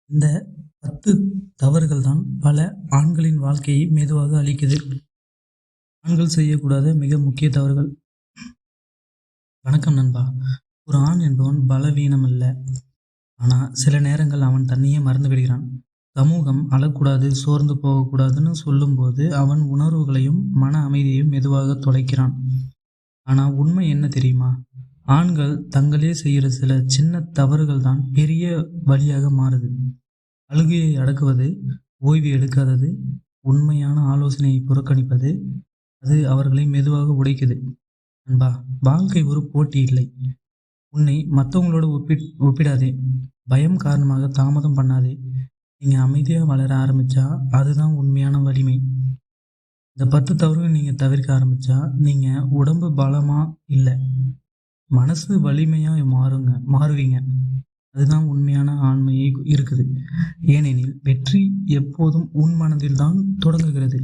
இந்த 10 தவறுகள் தான் பல ஆண்களின் வாழ்க்கையை மெதுவாக அழிக்குது. ஆண்கள் செய்யக்கூடாத மிக முக்கிய தவறுகள். வணக்கம் நண்பா. ஒரு ஆண் என்பவன் பலவீனம் அல்ல. ஆனா சில நேரங்கள் அவன் தன்னையே மறந்து விடுகிறான். சமூகம் அழக்கூடாது, சோர்ந்து போகக்கூடாதுன்னு சொல்லும்போது அவன் உணர்வுகளையும் மன அமைதியையும் மெதுவாக தொலைக்கிறான். ஆனா உண்மை என்ன தெரியுமா? ஆண்கள் தங்களே செய்கிற சில சின்ன தவறுகள் தான் பெரிய வழியாக மாறுது. அழுகையை அடக்குவது, ஓய்வு எடுக்காதது, உண்மையான ஆலோசனையை புறக்கணிப்பது, அது அவர்களை மெதுவாக உடைக்குது. நண்பா, வாழ்க்கை ஒரு போட்டி இல்லை. உன்னை மற்றவங்களோட ஒப்பிடாதே. பயம் காரணமாக தாமதம் பண்ணாதே. நீங்க அமைதியா வளர ஆரம்பிச்சா அதுதான் உண்மையான வலிமை. இந்த 10 தவறுகள் நீங்க தவிர்க்க ஆரம்பிச்சா நீங்க உடம்பு பலமா இல்லை, மனசு வலிமையா மாறுவீங்க. அதுதான் உண்மையான ஆண்மையை இருக்குது. ஏனெனில் வெற்றி எப்போதும் உன் மனதில் தான் தொடங்குகிறது.